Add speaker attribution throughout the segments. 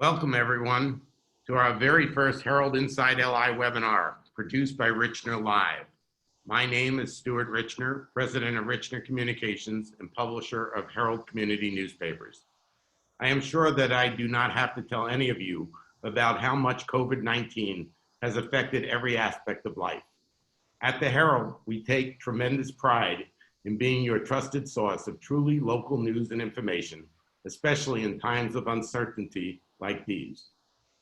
Speaker 1: Welcome, everyone, to our very first Herald Inside LI webinar, produced by RichnerLIVE. My name is Stuart Richner, President of Richner Communications and publisher of Herald Community Newspapers. I am sure that I do not have to tell any of you about how much COVID-19 has affected every aspect of life. At the Herald, we take tremendous pride in being your trusted source of truly local news and information, especially in times of uncertainty like these.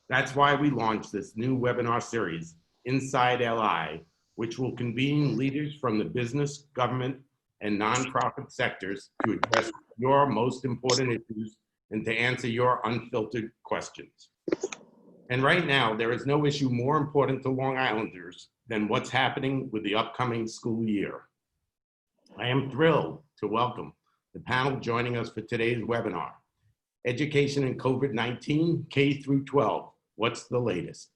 Speaker 1: That's why we launched this new webinar series, Inside LI, which will convene leaders from the business, government, and nonprofit sectors to address your most important issues and to answer your unfiltered questions. And right now, there is no issue more important to Long Islanders than what's happening with the upcoming school year. I am thrilled to welcome the panel joining us for today's webinar. Education in COVID-19, K through 12, what's the latest?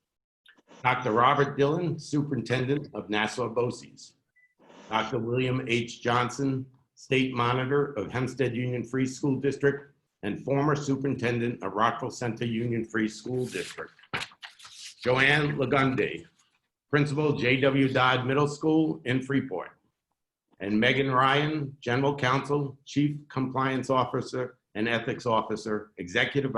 Speaker 1: Dr. Robert Dillon, Superintendent of Nassau BOCES. Dr. William H. Johnson, State Monitor of Hempstead Union Free School District and former Superintendent of Rockville Center Union Free School District. Johane Ligondé, Principal J.W. Dodd Middle School in Freeport. And Megan Ryan, General Counsel, Chief Compliance Officer and Ethics Officer, Executive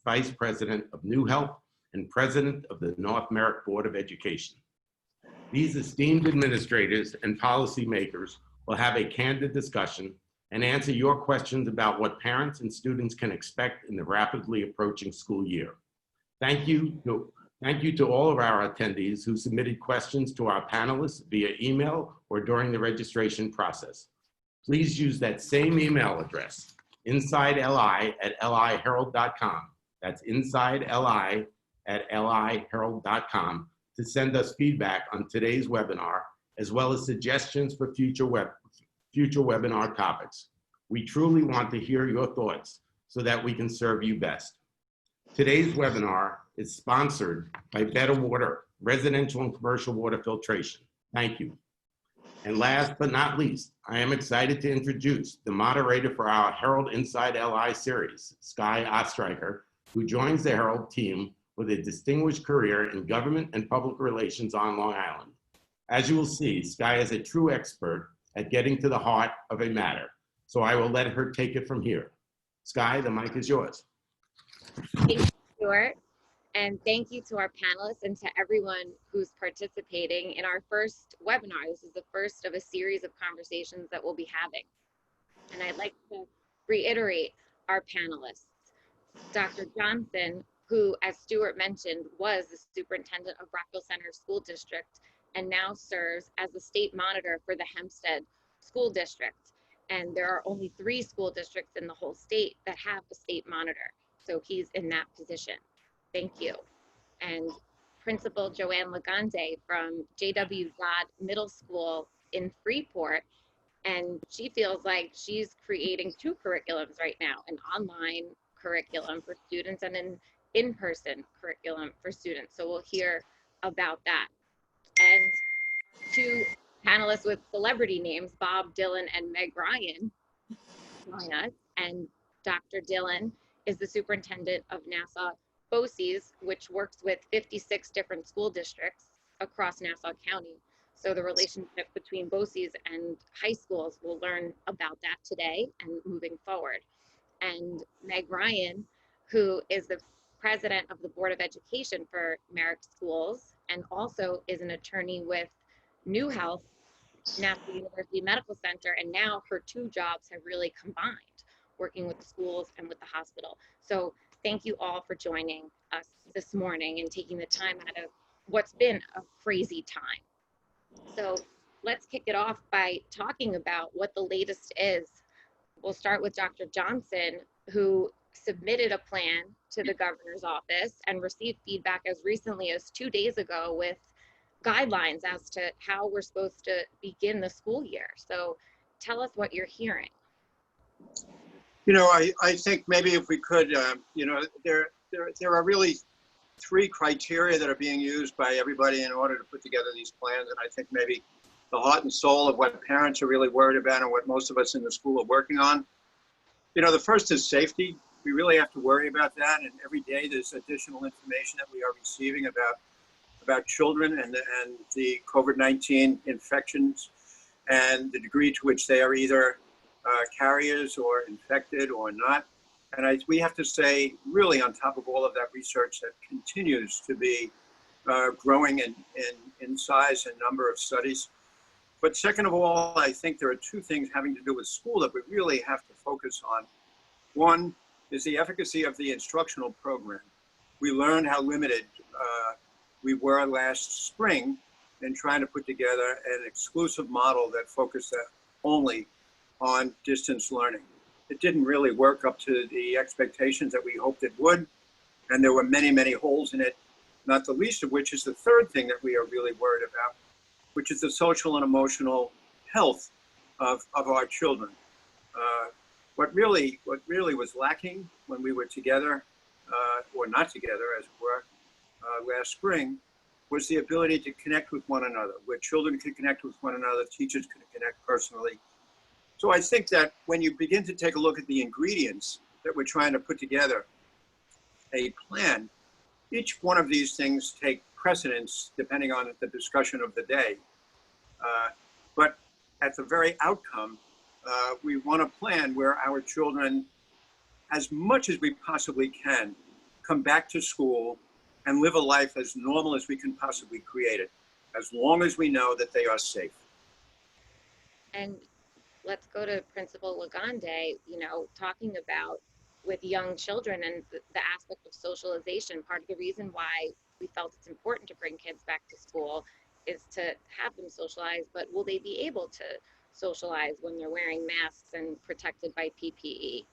Speaker 1: Vice President of New Health and President of the North Merrick Board of Education. These esteemed administrators and policymakers will have a candid discussion and answer your questions about what parents and students can expect in the rapidly approaching school year. Thank you to all of our attendees who submitted questions to our panelists via email or during the registration process. Please use that same email address, insideli@liherald.com. That's insideli@liherald.com to send us feedback on today's webinar, as well as suggestions for future webinar topics. We truly want to hear your thoughts so that we can serve you best. Today's webinar is sponsored by Better Water, residential and commercial water filtration. Thank you. And last but not least, I am excited to introduce the moderator for our Herald Inside LI series, Skye Ostreicher, who joins the Herald team with a distinguished career in government and public relations on Long Island. As you will see, Skye is a true expert at getting to the heart of a matter. So I will let her take it from here. Skye, the mic is yours.
Speaker 2: Thank you, Stuart. And thank you to our panelists and to everyone who's participating in our first webinar. This is the first of a series of conversations that we'll be having. And I'd like to reiterate our panelists. Dr. Johnson, who, as Stuart mentioned, was the superintendent of Rockville Center School District and now serves as the state monitor for the Hempstead School District. And there are only 3 school districts in the whole state that have a state monitor. So he's in that position. Thank you. And Principal Johane Ligondé from J.W. Dodd Middle School in Freeport. And she feels like she's creating 2 curriculums right now, an online curriculum for students and an in-person curriculum for students. So we'll hear about that. And 2 panelists with celebrity names, Bob Dillon and Meg Ryan, join us. And Dr. Dillon is the superintendent of Nassau BOCES, which works with 56 different school districts across Nassau County. So the relationship between BOCES and high schools, we'll learn about that today and moving forward. And Meg Ryan, who is the president of the Board of Education for Merrick Schools and also is an attorney with New Health, Nassau University Medical Center, and now her 2 jobs have really combined, working with the schools and with the hospital. So thank you all for joining us this morning and taking the time out of what's been a crazy time. So let's kick it off by talking about what the latest is. We'll start with Dr. Johnson, who submitted a plan to the governor's office and received feedback as recently as 2 days ago with guidelines as to how we're supposed to begin the school year. So tell us what you're hearing.
Speaker 3: You know, I think maybe if we could, you know, there are really 3 criteria that are being used by everybody in order to put together these plans. And I think maybe the heart and soul of what parents are really worried about and what most of us in the school are working on. You know, the first is safety. we really have to worry about that. And every day there's additional information that we are receiving about children and the COVID-19 infections and the degree to which they are either carriers or infected or not. And we have to stay really on top of all of that research that continues to be growing in size and number of studies. But second of all, I think there are two things having to do with school that we really have to focus on. One is the efficacy of the instructional program. We learned how limited we were last spring in trying to put together an exclusive model that focused only on distance learning. It didn't really work up to the expectations that we hoped it would, and there were many, many holes in it, not the least of which is the third thing that we are really worried about, which is the social and emotional health of our children. What really was lacking when we were together, or not together as it were, last spring, was the ability to connect with one another, where children could connect with one another, teachers could connect personally. So I think that when you begin to take a look at the ingredients that we're trying to put together a plan, each one of these things take precedence depending on the discussion of the day. But at the very outcome, we want a plan where our children, as much as we possibly can, come back to school and live a life as normal as we can possibly create it, as long as we know that they are safe.
Speaker 2: And let's go to Principal Ligondé, talking about with young children and the aspect of socialization. Part of the reason why we felt it's important to bring kids back to school is to have them socialize, but will they be able to socialize when they're wearing masks and protected by PPE?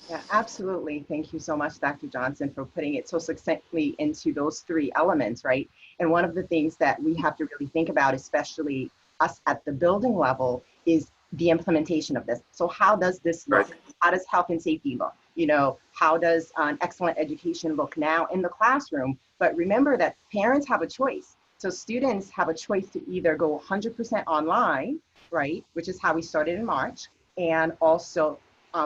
Speaker 4: Yeah, absolutely. Thank you so much, Dr. Johnson, for putting it so succinctly into those three elements, right? And one of the things that we have to really think about, especially us at the building level, is the implementation of this. So how does this look? Right. How does health and safety look? How does an excellent education look now in the classroom? But remember that parents have a choice. So students have a choice to either go 100% online, right, which is how we started in March, and also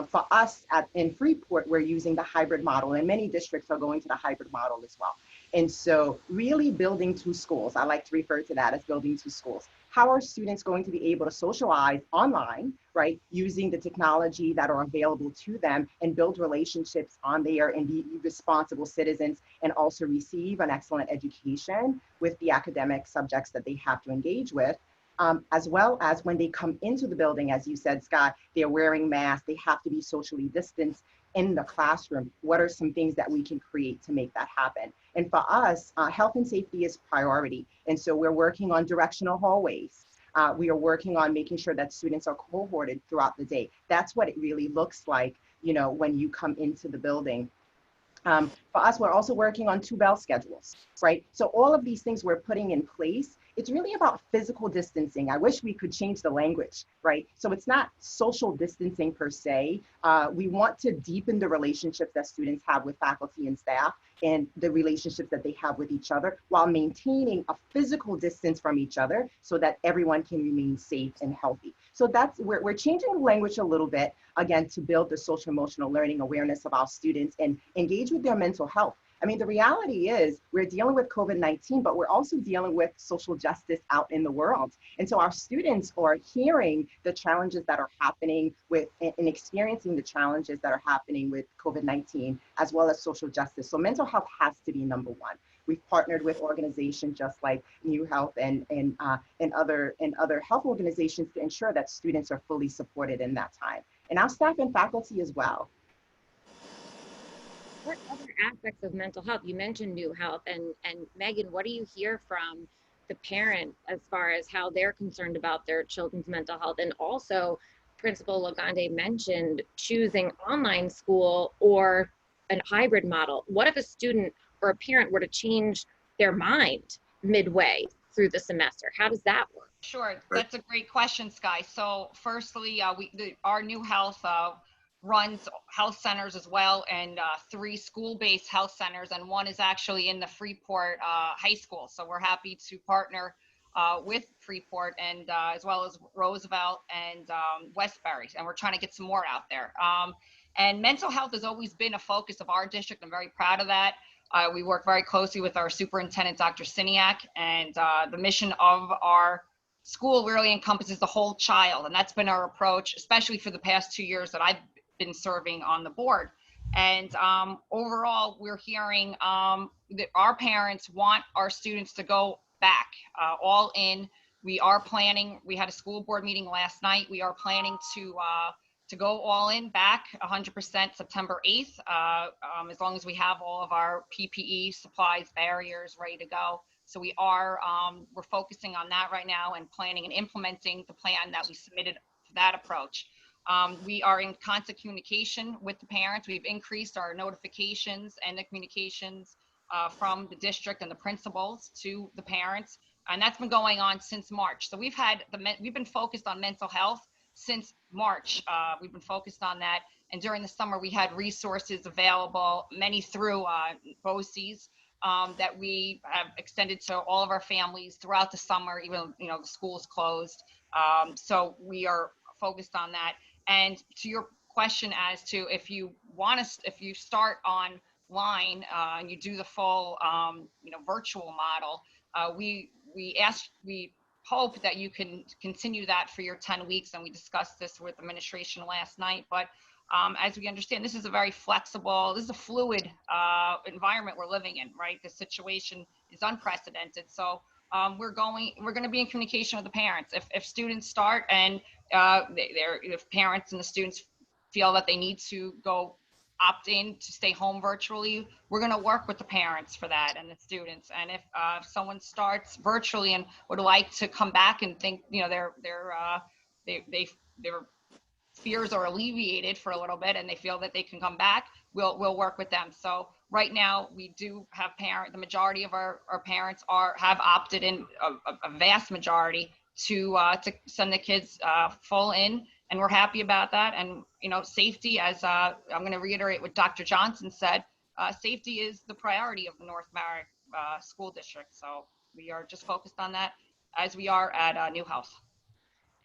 Speaker 4: for us in Freeport, we're using the hybrid model, and many districts are going to the hybrid model as well. And so really building two schools, I like to refer to that as building two schools. How are students going to be able to socialize online, right, using the technology that are available to them and build relationships on there and be responsible citizens and also receive an excellent education with the academic subjects that they have to engage with? As well as when they come into the building, as you said, Skye, they're wearing masks, they have to be socially distanced in the classroom. What are some things that we can create to make that happen? And for us, health and safety is priority. And so we're working on directional hallways. We are working on making sure that students are cohorted throughout the day. That's what it really looks like, when you come into the building. For us, we're also working on 2 bell schedules, right? So all of these things we're putting in place. It's really about physical distancing. I wish we could change the language, right? So it's not social distancing per se. We want to deepen the relationships that students have with faculty and staff and the relationships that they have with each other while maintaining a physical distance from each other so that everyone can remain safe and healthy. So we're changing the language a little bit, again, to build the social emotional learning awareness of our students and engage with their mental health. I mean, the reality is we're dealing with COVID-19, but we're also dealing with social justice out in the world. And so our students are hearing the challenges that are happening with and experiencing the challenges that are happening with COVID-19, as well as social justice. So mental health has to be number one. We've partnered with organizations just like New Health and other health organizations to ensure that students are fully supported in that time. And our staff and faculty as well.
Speaker 2: What other aspects of mental health? You mentioned New Health, and Megan, what do you hear from the parent as far as how they're concerned about their children's mental health? And also, Principal Ligondé mentioned choosing online school or a hybrid model. What if a student or a parent were to change their mind midway through the semester? How does that work?
Speaker 5: Sure, that's a great question, Skye. So firstly, our New Health runs health centers as well, and 3 school-based health centers, and one is actually in the Freeport High School. So we're happy to partner with Freeport and as well as Roosevelt and Westbury, and we're trying to get some more out there. And mental health has always been a focus of our district. I'm very proud of that. We work very closely with our superintendent, Dr. Siniak, and the mission of our school really encompasses the whole child. And that's been our approach, especially for the past 2 years that I've been serving on the board. And overall, we're hearing that our parents want our students to go back all in. We are planning, we had a school board meeting last night. We are planning to go all in back 100% September 8th, as long as we have all of our PPE supplies, barriers ready to go. So we are, we're focusing on that right now and planning and implementing the plan that we submitted for that approach. We are in constant communication with the parents. We've increased our notifications and the communications from the district and the principals to the parents. And that's been going on since March. So we've been focused on mental health since March. We've been focused on that. And during the summer, we had resources available, many through BOCES, that we have extended to all of our families throughout the summer, even, the schools closed. So we are focused on that. And to your question as to if you start online and you do the full, virtual model, we hope that you can continue that for your 10 weeks. And we discussed this with administration last night, but as we understand, this is a very flexible, this is a fluid environment we're living in, right? The situation is unprecedented. So we're going to be in communication with the parents. If students start and if parents and the students feel that they need to go opt in to stay home virtually, we're going to work with the parents for that and the students. And if someone starts virtually and would like to come back and think, their fears are alleviated for a little bit and they feel that they can come back, we'll work with them. So right now we do have the majority of our parents have opted in, a vast majority, to send the kids full in, and we're happy about that. And safety, as I'm going to reiterate what Dr. Johnson said, safety is the priority of the North Merrick School District. So we are just focused on that, as we are at New Health.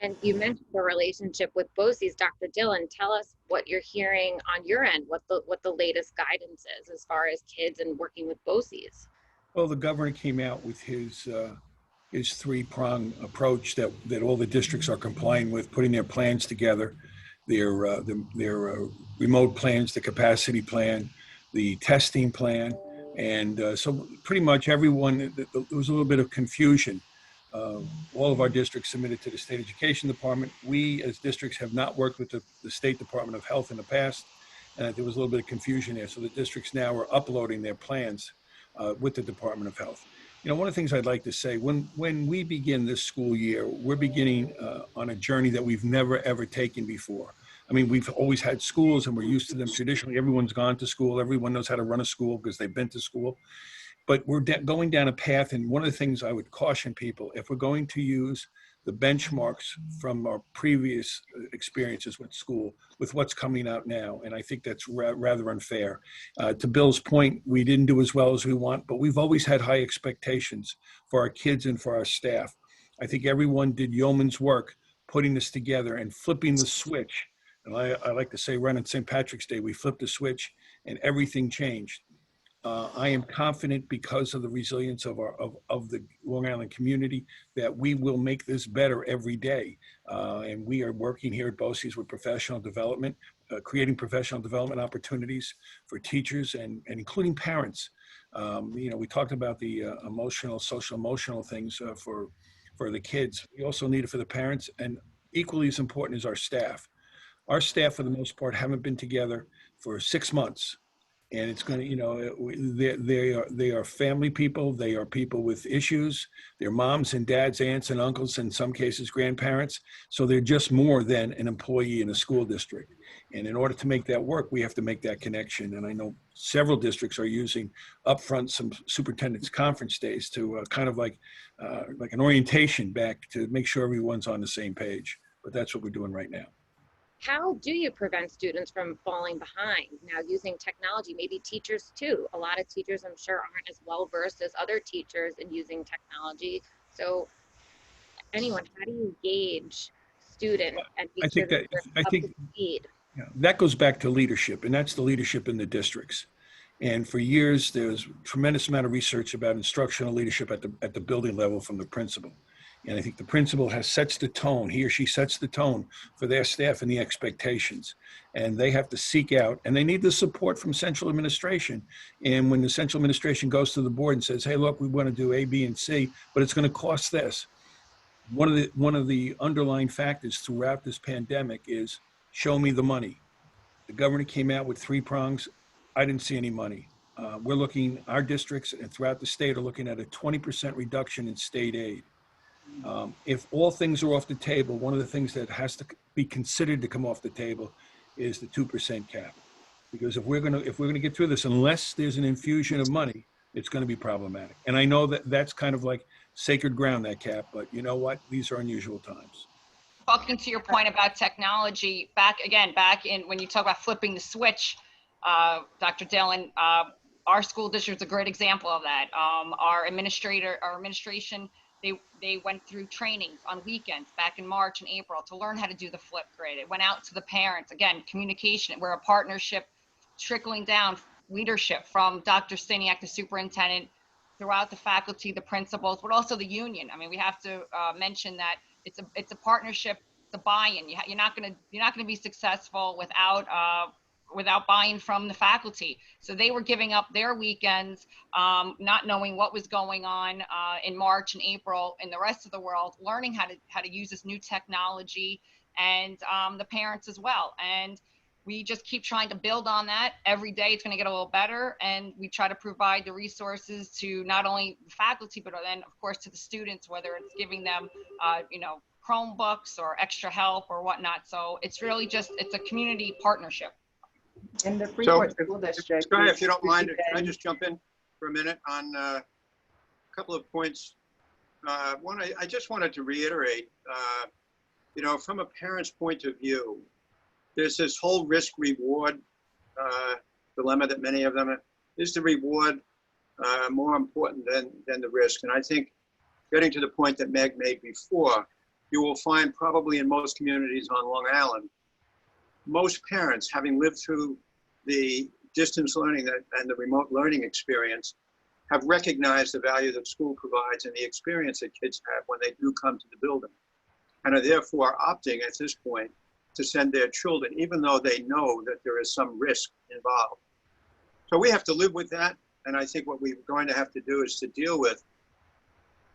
Speaker 2: And you mentioned the relationship with BOCES. Dr. Dillon, tell us what you're hearing on your end, what the latest guidance is as far as kids and working with BOCES.
Speaker 6: Well, the governor came out with his three-prong approach that all the districts are complying with, putting their plans together, their remote plans, the capacity plan, the testing plan. And so pretty much everyone, there was a little bit of confusion. All of our districts submitted to the State Education Department. We as districts have not worked with the State Department of Health in the past. And there was a little bit of confusion there. So the districts now are uploading their plans with the Department of Health. One of the things I'd like to say, when we begin this school year, we're beginning on a journey that we've never, ever taken before. I mean, we've always had schools and we're used to them. Traditionally, everyone's gone to school. Everyone knows how to run a school because they've been to school. But we're going down a path. And one of the things I would caution people, if we're going to use the benchmarks from our previous experiences with school, with what's coming out now, and I think that's rather unfair. To Bill's point, we didn't do as well as we want, but we've always had high expectations for our kids and for our staff. I think everyone did yeoman's work putting this together and flipping the switch. And I like to say, right on St. Patrick's Day, we flipped the switch and everything changed. I am confident, because of the resilience of the Long Island community, that we will make this better every day. And we are working here at BOCES with professional development, creating professional development opportunities for teachers and including parents. We talked about the social emotional things for the kids. We also need it for the parents, and equally as important is our staff. Our staff, for the most part, haven't been together for 6 months. And it's going to, they are family people. They are people with issues. They're moms and dads, aunts and uncles, in some cases, grandparents. So they're just more than an employee in a school district. And in order to make that work, we have to make that connection. And I know several districts are using upfront some superintendent's conference days to kind of like an orientation back to make sure everyone's on the same page. But that's what we're doing right now.
Speaker 2: How do you prevent students from falling behind now using technology? Maybe teachers too. A lot of teachers, I'm sure, aren't as well versed as other teachers in using technology. So anyone, how do you gauge students and
Speaker 6: I
Speaker 2: make sure
Speaker 6: think
Speaker 2: that
Speaker 6: that,
Speaker 2: they're
Speaker 6: I
Speaker 2: up to
Speaker 6: think
Speaker 2: speed?
Speaker 6: yeah, that goes back to leadership, and that's the leadership in the districts. And for years, there's a tremendous amount of research about instructional leadership at the building level from the principal. And I think the principal sets the tone, he or she sets the tone for their staff and the expectations. And they have to seek out, and they need the support from central administration. And when the central administration goes to the board and says, hey, look, we want to do A, B, and C, but it's going to cost this. One of the underlying factors throughout this pandemic is show me the money. The governor came out with 3 prongs. I didn't see any money. We're looking, our districts and throughout the state are looking at a 20% reduction in state aid. If all things are off the table, one of the things that has to be considered to come off the table is the 2% cap. Because if we're gonna get through this, unless there's an infusion of money, it's gonna be problematic. And I know that that's kind of like sacred ground, that cap, but you know what? These are unusual times.
Speaker 5: Talking to your point about technology, back in when you talk about flipping the switch, Dr. Dillon, our school district is a great example of that. Our administration, they went through trainings on weekends back in March and April to learn how to do the flip grade. It went out to the parents. Again, communication. We're a partnership trickling down leadership from Dr. Staniak, the superintendent, throughout the faculty, the principals, but also the union. I mean, we have to mention that it's a partnership, the buy-in. You're not gonna be successful without buy-in from the faculty. So they were giving up their weekends, not knowing what was going on in March and April in the rest of the world, learning how to use this new technology, and the parents as well. And we just keep trying to build on that. Every day it's going to get a little better, and we try to provide the resources to not only the faculty, but then of course to the students, whether it's giving them Chromebooks or extra help or whatnot. So it's really just, it's a community partnership.
Speaker 4: In the Freeport School District.
Speaker 3: Skye, if you don't mind, can I just jump in for a minute on a couple of points? One, I just wanted to reiterate, from a parent's point of view, there's this whole risk-reward dilemma that many of them have. Is the reward more important than the risk? And I think, getting to the point that Meg made before, you will find probably in most communities on Long Island, most parents, having lived through the distance learning and the remote learning experience, have recognized the value that school provides and the experience that kids have when they do come to the building, and are therefore opting at this point to send their children, even though they know that there is some risk involved. So we have to live with that. And I think what we're going to have to do is to deal with,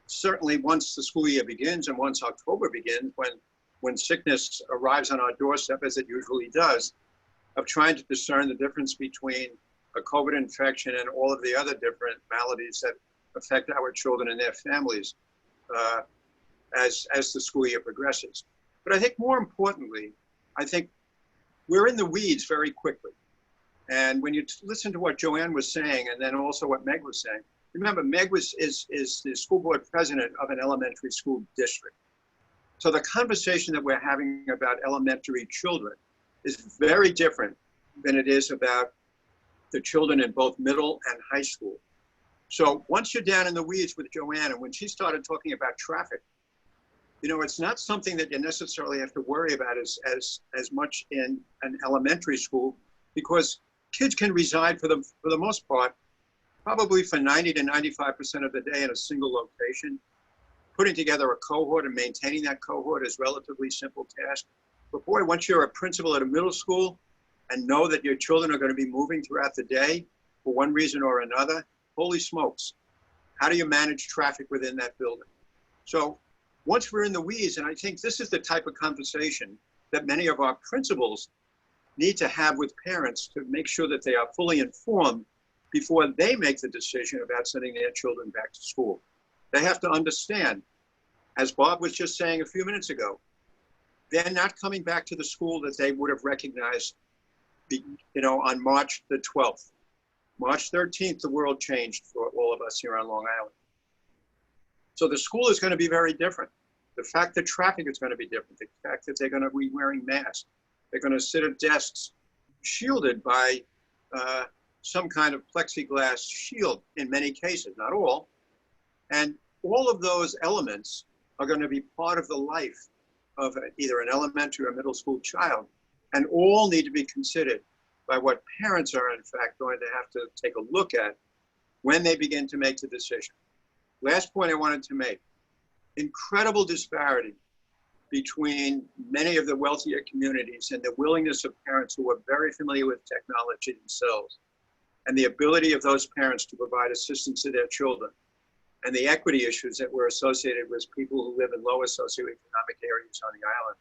Speaker 3: certainly once the school year begins and once October begins, when sickness arrives on our doorstep, as it usually does, of trying to discern the difference between a COVID infection and all of the other different maladies that affect our children and their families as the school year progresses. But I think more importantly, I think we're in the weeds very quickly. And when you listen to what Johane was saying, and then also what Meg was saying, remember, Meg is the school board president of an elementary school district. So the conversation that we're having about elementary children is very different than it is about the children in both middle and high school. So once you're down in the weeds with Johane, and when she started talking about traffic, it's not something that you necessarily have to worry about as much in an elementary school, because kids can reside for the most part, probably for 90 to 95% of the day in a single location. Putting together a cohort and maintaining that cohort is a relatively simple task. But boy, once you're a principal at a middle school and know that your children are going to be moving throughout the day for one reason or another, holy smokes, how do you manage traffic within that building? So once we're in the weeds, and I think this is the type of conversation that many of our principals need to have with parents to make sure that they are fully informed before they make the decision about sending their children back to school. They have to understand, as Bob was just saying a few minutes ago, they're not coming back to the school that they would have recognized, on March the 12th. March 13th, the world changed for all of us here on Long Island. So the school is going to be very different. The fact that traffic is going to be different, the fact that they're going to be wearing masks, they're going to sit at desks shielded by some kind of plexiglass shield in many cases, not all. And all of those elements are going to be part of the life of either an elementary or middle school child, and all need to be considered by what parents are in fact going to have to take a look at when they begin to make the decision. Last point I wanted to make, incredible disparity between many of the wealthier communities and the willingness of parents who are very familiar with technology themselves and the ability of those parents to provide assistance to their children, and the equity issues that were associated with people who live in lower socioeconomic areas on the island,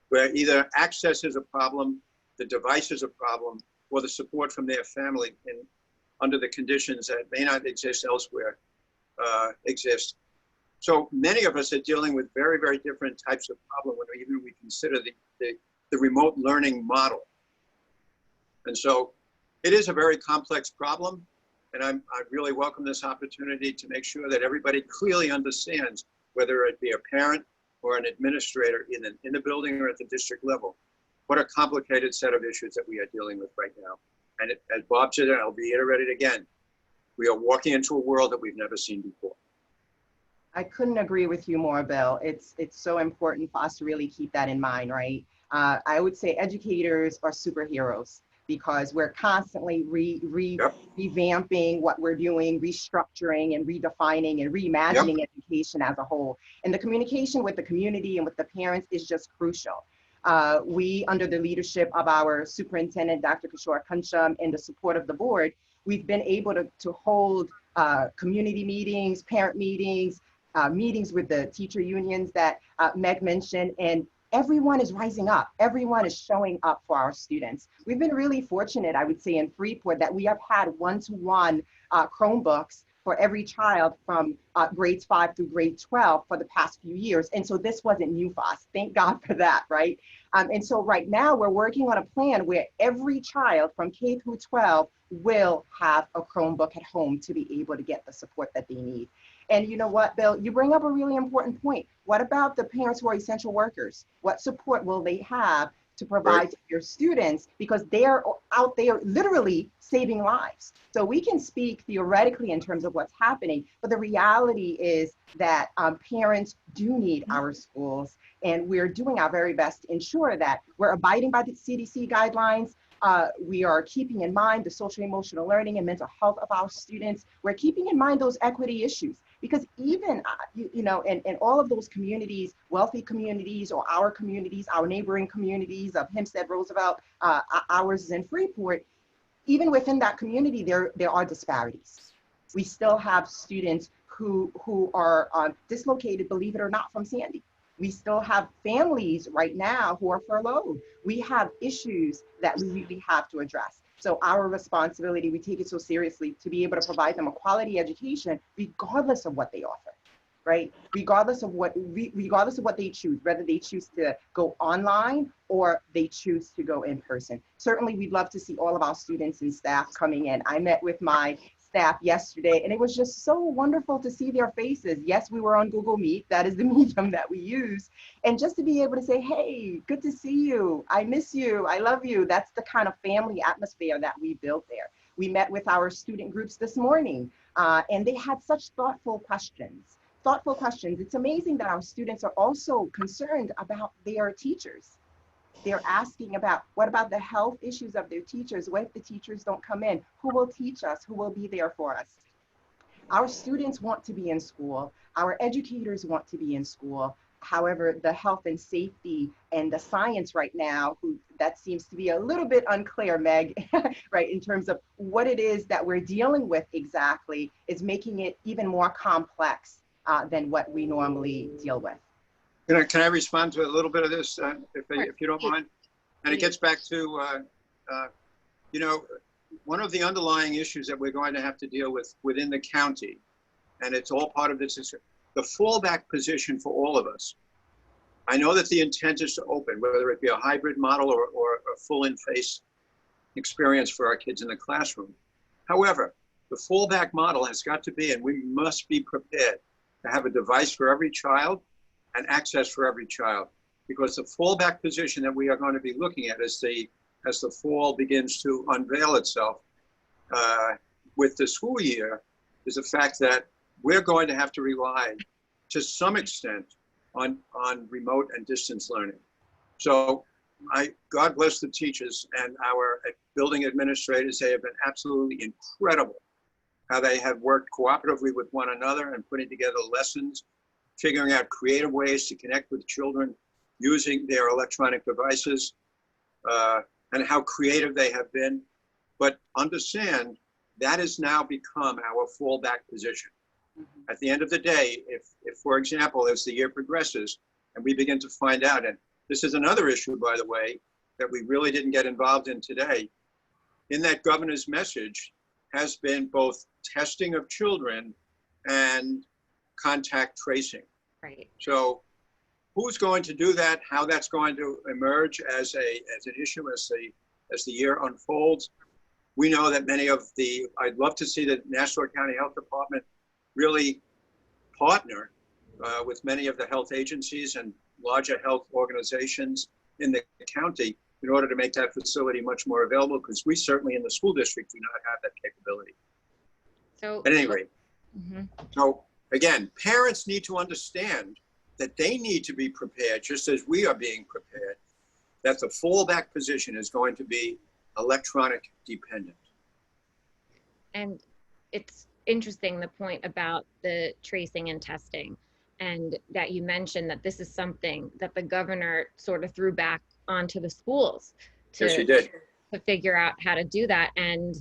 Speaker 3: where either access is a problem, the device is a problem, or the support from their family under the conditions that may not exist elsewhere exist. So many of us are dealing with very, very different types of problem when we consider the remote learning model. And so it is a very complex problem. And I really welcome this opportunity to make sure that everybody clearly understands, whether it be a parent or an administrator in the building or at the district level, what a complicated set of issues that we are dealing with right now. And as Bob said, and I'll reiterate it again, we are walking into a world that we've never seen before.
Speaker 4: I couldn't agree with you more, Bill. It's so important for us to really keep that in mind, right? I would say educators are superheroes because we're constantly revamping what we're doing, restructuring and redefining and reimagining education as a whole. And the communication with the community and with the parents is just crucial. We, under the leadership of our superintendent, Dr. Kishore Kancham, and the support of the board, we've been able to hold community meetings, parent meetings, meetings with the teacher unions that Meg mentioned, and everyone is rising up. Everyone is showing up for our students. We've been really fortunate, I would say, in Freeport that we have had one-to-one Chromebooks for every child from grades 5 through grade 12 for the past few years. And so this wasn't new for us. Thank God for that, right? And so right now we're working on a plan where every child from K through 12 will have a Chromebook at home to be able to get the support that they need. And you know what, Bill, you bring up a really important point. What about the parents who are essential workers? What support will they have to provide to your students, because they're out there literally saving lives? So we can speak theoretically in terms of what's happening, but the reality is that parents do need our schools, and we're doing our very best to ensure that we're abiding by the CDC guidelines. We are keeping in mind the social emotional learning and mental health of our students. We're keeping in mind those equity issues, because even, you know, in all of those communities, wealthy communities or our communities, our neighboring communities of Hempstead, Roosevelt, ours is in Freeport, even within that community, there are disparities. We still have students who are dislocated, believe it or not, from Sandy. We still have families right now who are furloughed. We have issues that we really have to address. So our responsibility, we take it so seriously to be able to provide them a quality education, regardless of what they offer, right? Regardless of what they choose, whether they choose to go online or they choose to go in person. Certainly, we'd love to see all of our students and staff coming in. I met with my staff yesterday, and it was just so wonderful to see their faces. Yes, we were on Google Meet. That is the medium that we use. And just to be able to say, hey, good to see you. I miss you. I love you. That's the kind of family atmosphere that we built there. We met with our student groups this morning, and they had such thoughtful questions. It's amazing that our students are also concerned about their teachers. They're asking about, what about the health issues of their teachers? What if the teachers don't come in? Who will teach us? Who will be there for us? Our students want to be in school. Our educators want to be in school. However, the health and safety and the science right now, that seems to be a little bit unclear, Meg, right, in terms of what it is that we're dealing with exactly, is making it even more complex than what we normally deal with.
Speaker 3: Can I respond to a little bit of this, if you don't mind? And it gets back to, you know, one of the underlying issues that we're going to have to deal with within the county, and it's all part of this, is the fallback position for all of us. I know that the intent is to open, whether it be a hybrid model or a full in-face experience for our kids in the classroom. However, the fallback model has got to be, and we must be prepared to have a device for every child and access for every child, because the fallback position that we are going to be looking at as the fall begins to unveil itself with the school year is the fact that we're going to have to rely to some extent on remote and distance learning. So God bless the teachers and our building administrators. They have been absolutely incredible how they have worked cooperatively with one another and putting together lessons, figuring out creative ways to connect with children using their electronic devices, and how creative they have been. But understand, that has now become our fallback position. At the end of the day, if for example, as the year progresses and we begin to find out, and this is another issue, by the way, that we really didn't get involved in today, in that governor's message has been both testing of children and contact tracing.
Speaker 2: Right.
Speaker 3: So who's going to do that, how that's going to emerge as an issue as the year unfolds. We know that I'd love to see the Nassau County Health Department really partner with many of the health agencies and larger health organizations in the county in order to make that facility much more available, because we certainly in the school district do not have that capability.
Speaker 2: So
Speaker 3: At any rate,
Speaker 2: Mhm.
Speaker 3: so again, parents need to understand that they need to be prepared, just as we are being prepared, that the fallback position is going to be electronic dependent.
Speaker 2: And it's interesting, the point about the tracing and testing, and that you mentioned that this is something that the governor sort of threw back onto the schools
Speaker 3: Yes, she did.
Speaker 2: to figure out how to do that. And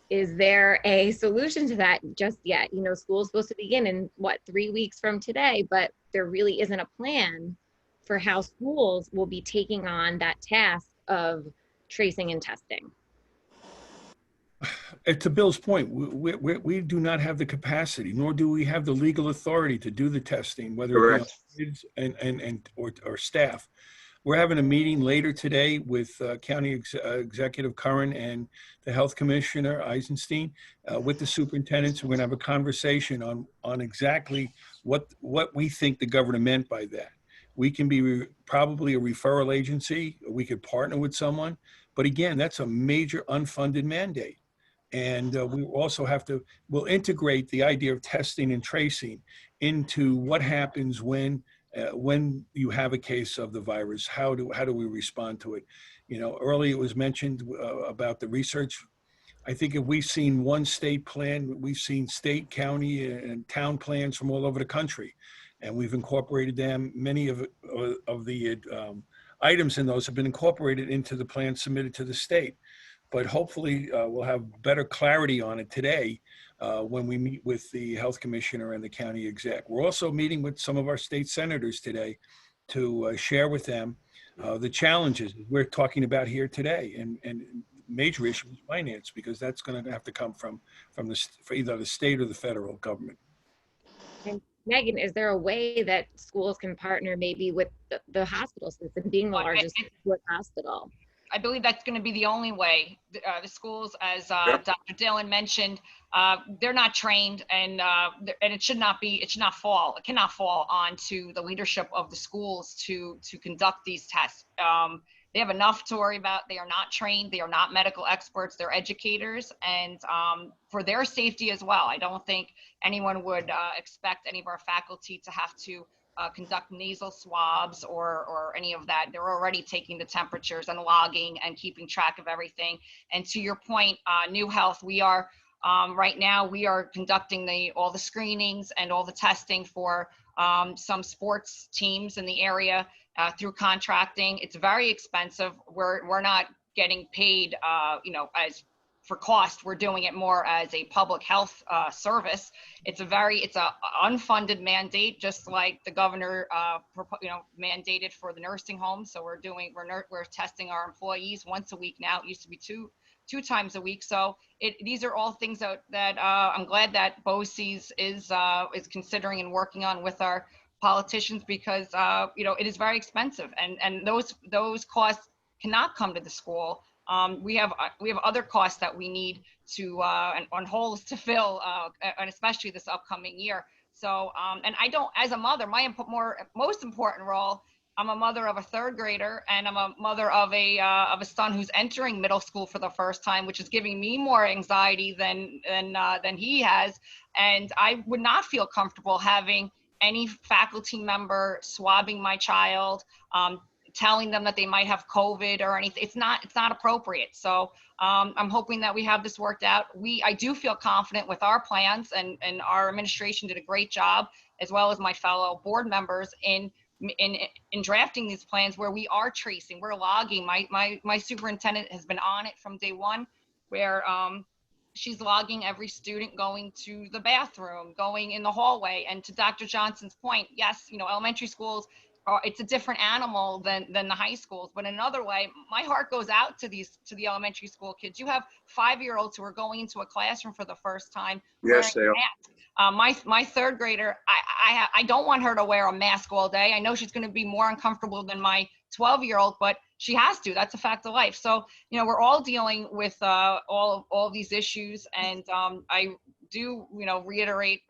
Speaker 2: is there a solution to that just yet? You know, school's supposed to begin in 3 weeks from today, but there really isn't a plan for how schools will be taking on that task of tracing and testing.
Speaker 6: To Bill's point, we do not have the capacity, nor do we have the legal authority to do the testing, whether it be on kids or staff. We're having a meeting later today with County Executive Curran and the Health Commissioner Eisenstein with the superintendents. We're going to have a conversation on exactly what we think the governor meant by that. We can be probably a referral agency. We could partner with someone, but again, that's a major unfunded mandate. And we also we'll integrate the idea of testing and tracing into what happens when you have a case of the virus. How do we respond to it? You know, earlier it was mentioned about the research. I think if we've seen one state plan, we've seen state, county, and town plans from all over the country, and we've incorporated them. Many of the items in those have been incorporated into the plan submitted to the state. But hopefully we'll have better clarity on it today when we meet with the health commissioner and the county exec. We're also meeting with some of our state senators today to share with them the challenges we're talking about here today, and major issue is finance, because that's going to have to come from either the state or the federal government.
Speaker 2: And Megan, is there a way that schools can partner maybe with the hospital system, being the largest public hospital?
Speaker 5: I believe that's going to be the only way. The schools, as Dr. Dillon mentioned, they're not trained, and it cannot fall onto the leadership of the schools to conduct these tests. They have enough to worry about. They are not trained. They are not medical experts. They're educators, and for their safety as well. I don't think anyone would expect any of our faculty to have to conduct nasal swabs or any of that. They're already taking the temperatures and logging and keeping track of everything. And to your point, New Health, we are right now, we are conducting all the screenings and all the testing for some sports teams in the area through contracting. It's very expensive. We're not getting paid, as for cost. We're doing it more as a public health service. It's a unfunded mandate, just like the governor, mandated for the nursing home. So we're testing our employees once a week now. It used to be two times a week. So these are all things that I'm glad that BOCES is considering and working on with our politicians, because it is very expensive, and those costs cannot come to the school. We have other costs that we need to and on holes to fill, and especially this upcoming year. So, and I don't, as a mother, my most important role, I'm a mother of a third grader, and I'm a mother of a son who's entering middle school for the first time, which is giving me more anxiety than he has. And I would not feel comfortable having any faculty member swabbing my child, telling them that they might have COVID or anything. It's not appropriate. So I'm hoping that we have this worked out. I do feel confident with our plans, and our administration did a great job, as well as my fellow board members in drafting these plans, where we are tracing, we're logging. My superintendent has been on it from day one, where she's logging every student going to the bathroom, going in the hallway. And to Dr. Johnson's point, yes, elementary schools, it's a different animal than the high schools. But in another way, my heart goes out to the elementary school kids. You have 5-year-olds who are going into a classroom for the first time.
Speaker 3: Yes, they are.
Speaker 5: My third grader, I don't want her to wear a mask all day. I know she's going to be more uncomfortable than my 12-year-old, but she has to. That's a fact of life. So, we're all dealing with all of these issues. And I do, reiterate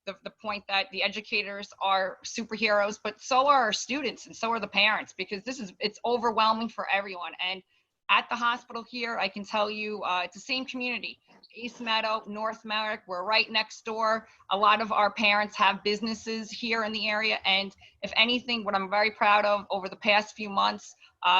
Speaker 5: the point that the educators are superheroes, but so are our students, and so are the parents, because it's overwhelming for everyone. And at the hospital here, I can tell you, it's the same community. East Meadow, North Merrick, we're right next door. A lot of our parents have businesses here in the area. And if anything, what I'm very proud of over the past few months,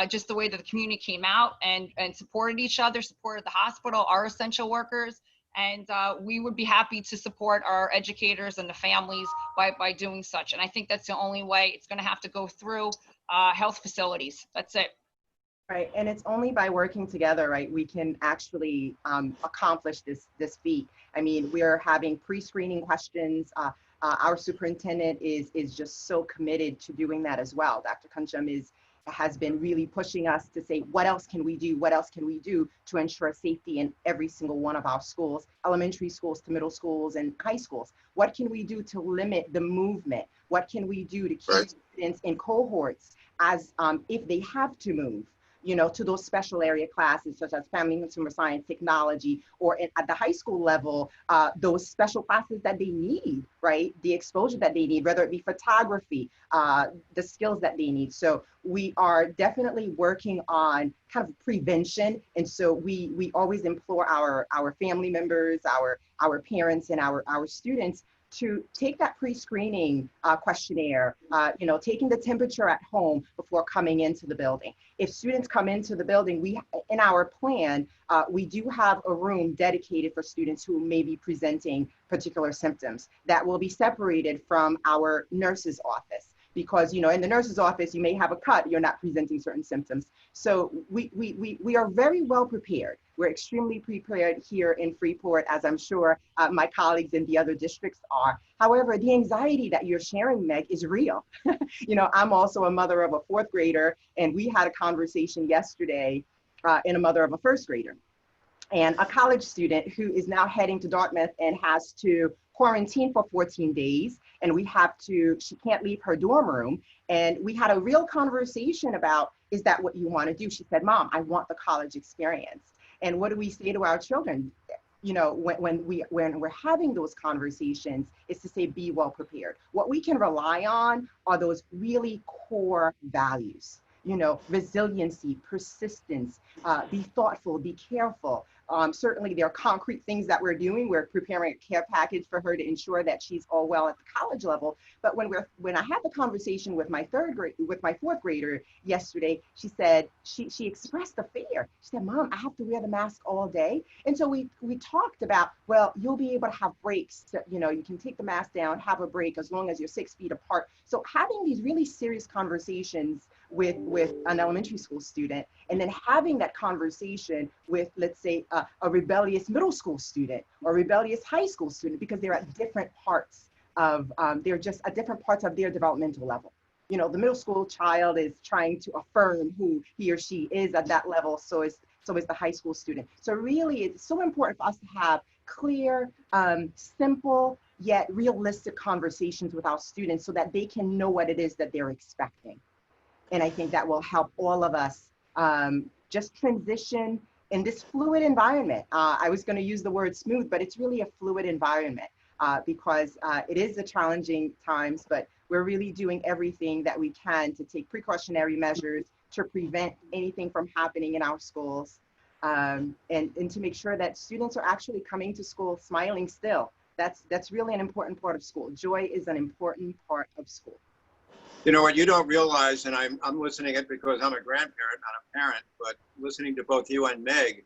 Speaker 5: just the way that the community came out and supported each other, supported the hospital, our essential workers. And we would be happy to support our educators and the families by doing such. And I think that's the only way. It's going to have to go through health facilities. That's it.
Speaker 4: Right, and it's only by working together, right, we can actually accomplish this feat. I mean, we're having pre-screening questions. Our superintendent is just so committed to doing that as well. Dr. Kuncham has been really pushing us to say, what else can we do? What else can we do to ensure safety in every single one of our schools, elementary schools to middle schools and high schools? What can we do to limit the movement? What can we do to keep students in cohorts as if they have to move, to those special area classes such as family and consumer science, technology, or at the high school level, those special classes that they need, right? The exposure that they need, whether it be photography, the skills that they need. So we are definitely working on kind of prevention. And so we always implore our family members, our parents, and our students to take that pre-screening questionnaire, taking the temperature at home before coming into the building. If students come into the building, in our plan, we do have a room dedicated for students who may be presenting particular symptoms that will be separated from our nurse's office. Because, in the nurse's office, you may have a cut, you're not presenting certain symptoms. So we are very well prepared. We're extremely prepared here in Freeport, as I'm sure my colleagues in the other districts are. However, the anxiety that you're sharing, Meg, is real. I'm also a mother of a 4th grader, and we had a conversation yesterday in a mother of a 1st grader. And a college student who is now heading to Dartmouth and has to quarantine for 14 days. And she can't leave her dorm room. And we had a real conversation about, is that what you want to do? She said, Mom, I want the college experience. And what do we say to our children? When we're having those conversations, is to say, be well prepared. What we can rely on are those really core values. Resiliency, persistence, be thoughtful, be careful. Certainly there are concrete things that we're doing. We're preparing a care package for her to ensure that she's all well at the college level. But when I had the conversation with my 4th grader yesterday, she said, she expressed the fear. She said, Mom, I have to wear the mask all day. And so we talked about, well, you'll be able to have breaks. You can take the mask down, have a break as long as you're 6 feet apart. So having these really serious conversations with an elementary school student, and then having that conversation with, let's say, a rebellious middle school student or rebellious high school student, because they're at different parts of, they're just at different parts of their developmental level. The middle school child is trying to affirm who he or she is at that level, so is the high school student. So really, it's so important for us to have clear, simple, yet realistic conversations with our students so that they can know what it is that they're expecting. And I think that will help all of us just transition in this fluid environment. I was going to use the word smooth, but it's really a fluid environment because it is a challenging times, but we're really doing everything that we can to take precautionary measures to prevent anything from happening in our schools and to make sure that students are actually coming to school smiling still, That's really an important part of school. Joy is an important part of school.
Speaker 3: You know what you don't realize, and I'm listening it because I'm a grandparent, not a parent, but listening to both you and Meg,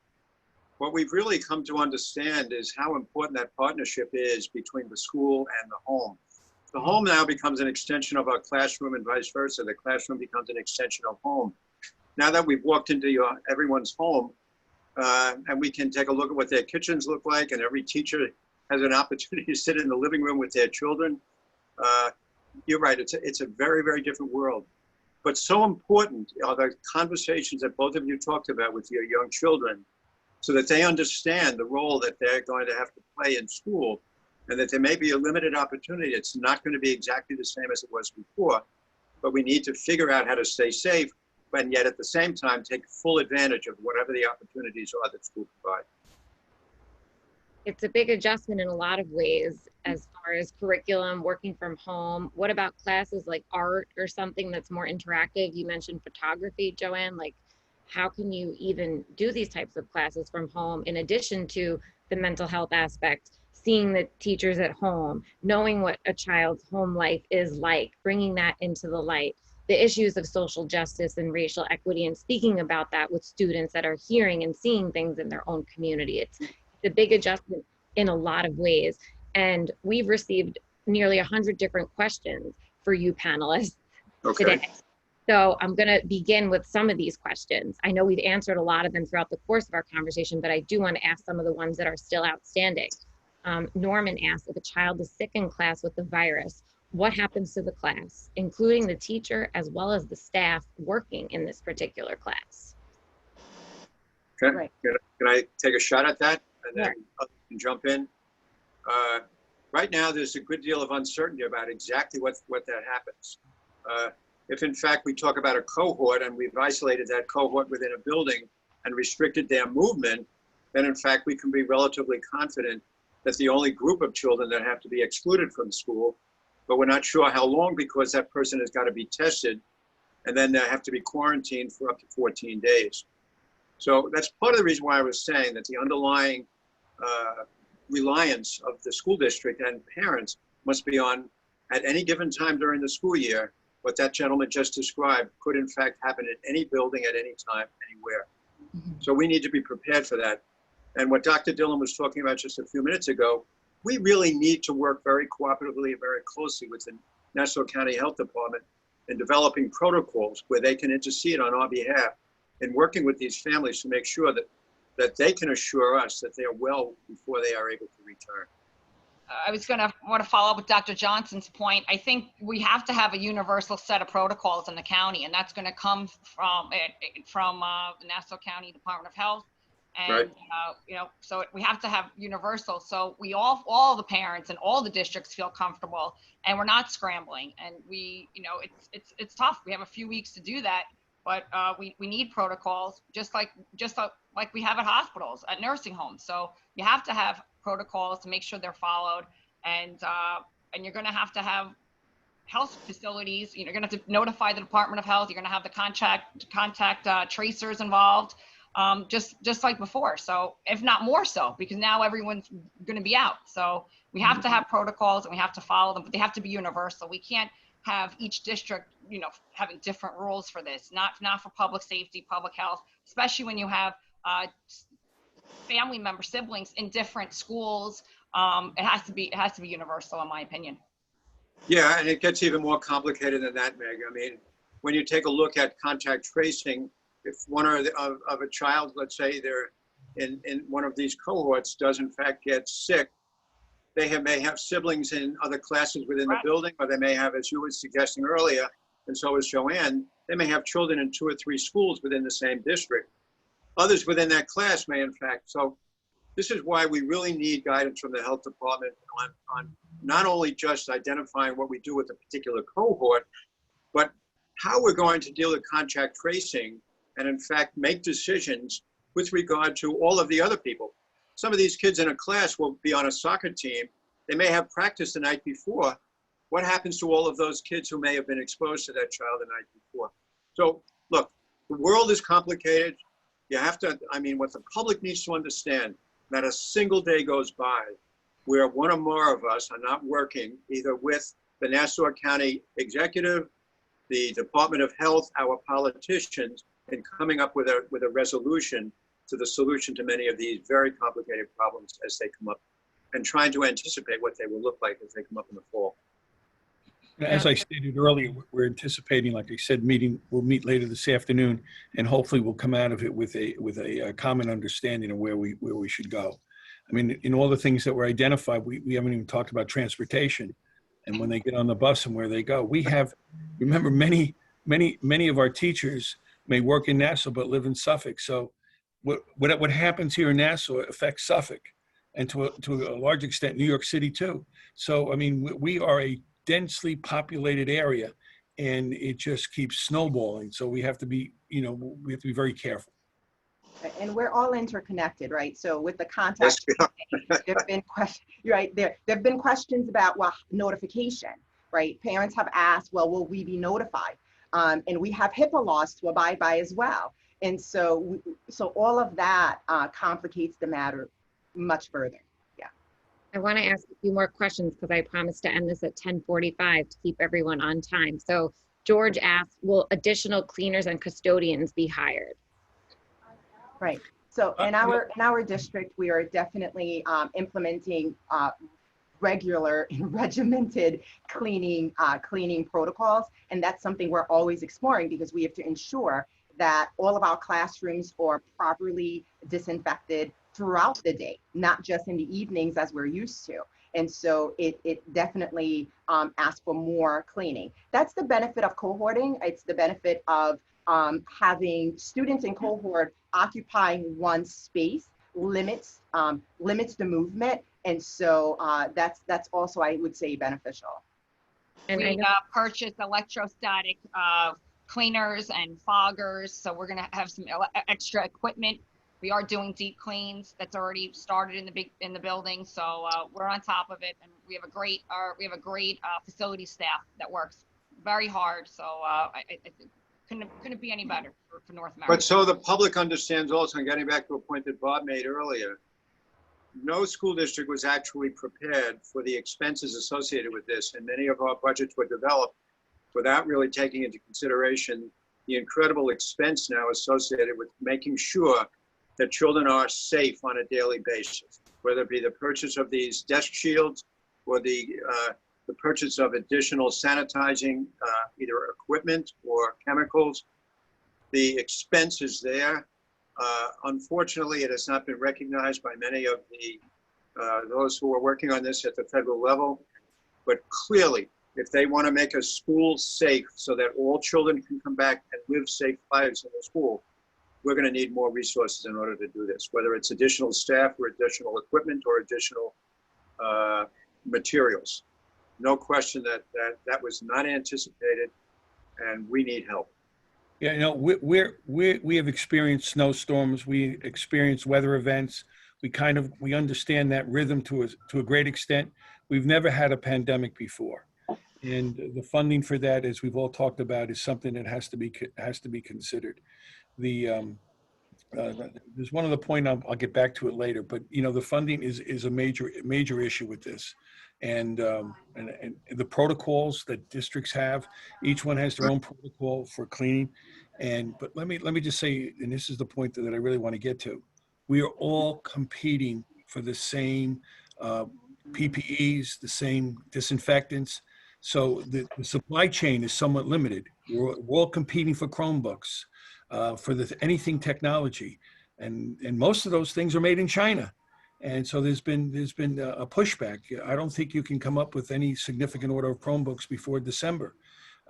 Speaker 3: what we've really come to understand is how important that partnership is between the school and the home. The home now becomes an extension of our classroom and vice versa. The classroom becomes an extension of home. Now that we've walked into everyone's home, and we can take a look at what their kitchens look like, and every teacher has an opportunity to sit in the living room with their children. You're right, it's a very, very different world. But so important are the conversations that both of you talked about with your young children, so that they understand the role that they're going to have to play in school, and that there may be a limited opportunity. It's not going to be exactly the same as it was before, but we need to figure out how to stay safe, and yet at the same time, take full advantage of whatever the opportunities are that school provides.
Speaker 2: It's a big adjustment in a lot of ways as far as curriculum, working from home. What about classes like art or something that's more interactive? You mentioned photography, Johane. Like, how can you even do these types of classes from home in addition to the mental health aspect, seeing the teachers at home, knowing what a child's home life is like, bringing that into the light, the issues of social justice and racial equity, and speaking about that with students that are hearing and seeing things in their own community. It's a big adjustment in a lot of ways. And we've received nearly 100 different questions for you panelists today. So I'm going to begin with some of these questions. I know we've answered a lot of them throughout the course of our conversation, but I do want to ask some of the ones that are still outstanding. Norman asked, if a child is sick in class with the virus, what happens to the class, including the teacher as well as the staff working in this particular class?
Speaker 3: Okay,
Speaker 4: Right.
Speaker 3: Can I take a shot at that? And then
Speaker 2: Sure.
Speaker 3: others can jump in. Right now, there's a good deal of uncertainty about exactly what that happens. If in fact we talk about a cohort and we've isolated that cohort within a building and restricted their movement, then in fact we can be relatively confident that the only group of children that have to be excluded from school, but we're not sure how long because that person has got to be tested and then they have to be quarantined for up to 14 days. So that's part of the reason why I was saying that the underlying reliance of the school district and parents must be on, at any given time during the school year, what that gentleman just described could in fact happen in any building at any time, anywhere. So we need to be prepared for that. And what Dr. Dillon was talking about just a few minutes ago, we really need to work very cooperatively and very closely with the Nassau County Health Department in developing protocols where they can intercede on our behalf in working with these families to make sure that they can assure us that they are well before they are able to return.
Speaker 5: I was want to follow up with Dr. Johnson's point. I think we have to have a universal set of protocols in the county, and that's going to come from the Nassau County Department of Health. And,
Speaker 3: Right.
Speaker 5: So we have to have universal. So we all the parents and all the districts feel comfortable, and we're not scrambling. And it's tough. We have a few weeks to do that, but we need protocols just like we have at hospitals, at nursing homes. So you have to have protocols to make sure they're followed, and you're going to have health facilities. You're going to have to notify the Department of Health. You're going to have the contact tracers involved, just like before. So if not more so, because now everyone's going to be out. So we have to have protocols and we have to follow them, but they have to be universal. We can't have each district, having different rules for this. Not for public safety, public health, especially when you have family members, siblings in different schools. It has to be universal, in my opinion.
Speaker 3: Yeah, and it gets even more complicated than that, Meg. I mean, when you take a look at contact tracing, if one of a child, let's say they're in one of these cohorts, does in fact get sick, they may have siblings in other classes within the building, or they may have, as you were suggesting earlier, and so is Johane, they may have children in 2 or 3 schools within the same district. Others within that class may, in fact. So this is why we really need guidance from the health department on not only just identifying what we do with a particular cohort, but how we're going to deal with contact tracing and in fact make decisions with regard to all of the other people. Some of these kids in a class will be on a soccer team. They may have practice the night before. What happens to all of those kids who may have been exposed to that child the night before? So look, the world is complicated. You have to, what the public needs to understand, not a single day goes by where one or more of us are not working either with the Nassau County Executive, the Department of Health, our politicians, in coming up with a resolution to the solution to many of these very complicated problems as they come up, and trying to anticipate what they will look like as they come up in the fall.
Speaker 6: As I stated earlier, we're anticipating, like I said, we'll meet later this afternoon, and hopefully we'll come out of it with a common understanding of where we should go. I mean, in all the things that were identified, we haven't even talked about transportation, and when they get on the bus and where they go. Remember, many of our teachers may work in Nassau but live in Suffolk. So what happens here in Nassau affects Suffolk, and to a large extent, New York City too. So, I mean, we are a densely populated area, and it just keeps snowballing. So we have to be very careful.
Speaker 4: And we're all interconnected, right? So with the contact, there've been questions, right? There've been questions about, well, notification, right? Parents have asked, well, will we be notified? And we have HIPAA laws to abide by as well. And so all of that complicates the matter much further. Yeah.
Speaker 2: I want to ask a few more questions because I promised to end this at 10:45 to keep everyone on time. So George asked, will additional cleaners and custodians be hired?
Speaker 4: Right. So in our district, we are definitely implementing regular and regimented cleaning protocols, and that's something we're always exploring because we have to ensure that all of our classrooms are properly disinfected throughout the day, not just in the evenings as we're used to. And so it definitely asks for more cleaning. That's the benefit of cohorting. It's the benefit of having students in cohort occupying one space limits the movement. And so that's also, I would say, beneficial.
Speaker 2: And
Speaker 5: we purchased electrostatic cleaners and foggers. So we're going to have some extra equipment. We are doing deep cleans. That's already started in the building. So we're on top of it, and we have a great facility staff that works very hard. So I think couldn't be any better for North America.
Speaker 3: But so the public understands also, and getting back to a point that Bob made earlier, no school district was actually prepared for the expenses associated with this, and many of our budgets were developed without really taking into consideration the incredible expense now associated with making sure that children are safe on a daily basis, whether it be the purchase of these desk shields or the purchase of additional sanitizing, either equipment or chemicals. The expense is there. Unfortunately, it has not been recognized by many of those who are working on this at the federal level. But clearly, if they want to make a school safe so that all children can come back and live safe lives in the school, we're going to need more resources in order to do this, whether it's additional staff or additional equipment or additional materials. No question that was not anticipated, and we need help.
Speaker 6: Yeah, you know, we have experienced snowstorms. We experienced weather events. We understand that rhythm to a great extent. We've never had a pandemic before, and the funding for that, as we've all talked about, is something that has to be considered. There's one other point I'll get back to it later, but you know, the funding is a major issue with this, and the protocols that districts have, each one has their own protocol for cleaning, but let me just say, and this is the point that I really want to get to, we are all competing for the same PPEs, the same disinfectants. So the supply chain is somewhat limited. We're all competing for Chromebooks, for anything technology, and most of those things are made in China, and so there's been a pushback. I don't think you can come up with any significant order of Chromebooks before December.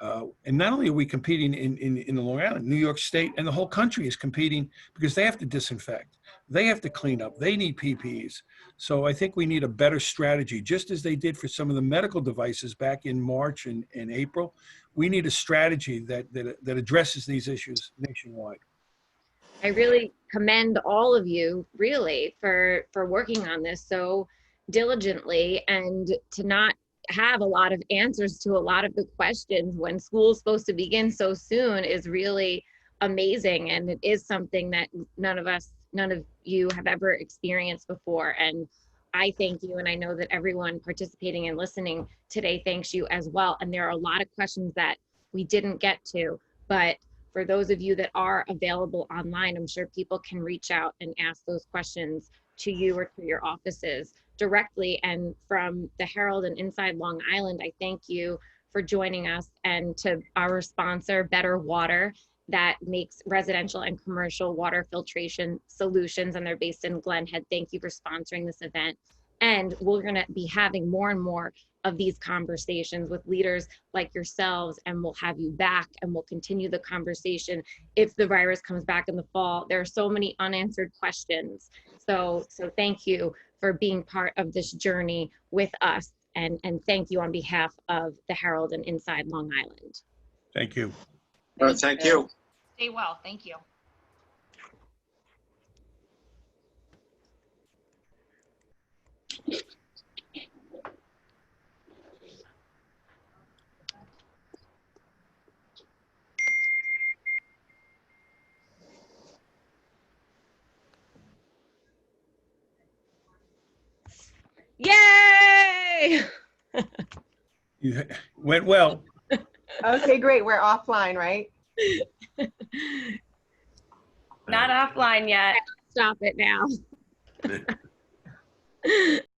Speaker 6: And not only are we competing in the Long Island, New York State, and the whole country is competing because they have to disinfect, they have to clean up, they need PPEs. So I think we need a better strategy, just as they did for some of the medical devices back in March and April. We need a strategy that addresses these issues nationwide.
Speaker 2: I really commend all of you really for working on this so diligently, and to not have a lot of answers to a lot of the questions when school's supposed to begin so soon is really amazing. And it is something that none of you have ever experienced before. And I thank you, and I know that everyone participating and listening today thanks you as well. And there are a lot of questions that we didn't get to, but for those of you that are available online, I'm sure people can reach out and ask those questions to you or to your offices directly. And from the Herald and Inside Long Island, I thank you for joining us, and to our sponsor, Better Water, that makes residential and commercial water filtration solutions, and they're based in Glen Head. Thank you for sponsoring this event. And we're going to be having more and more of these conversations with leaders like yourselves, and we'll have you back, and we'll continue the conversation if the virus comes back in the fall. There are so many unanswered questions. So thank you for being part of this journey with us. And thank you on behalf of the Herald and Inside Long Island.
Speaker 6: Thank you.
Speaker 3: Thank you.
Speaker 5: Stay well. Thank you.
Speaker 2: Yay!
Speaker 6: You went well.
Speaker 4: Okay, great. We're offline, right?
Speaker 7: Not offline yet.
Speaker 2: Stop it now.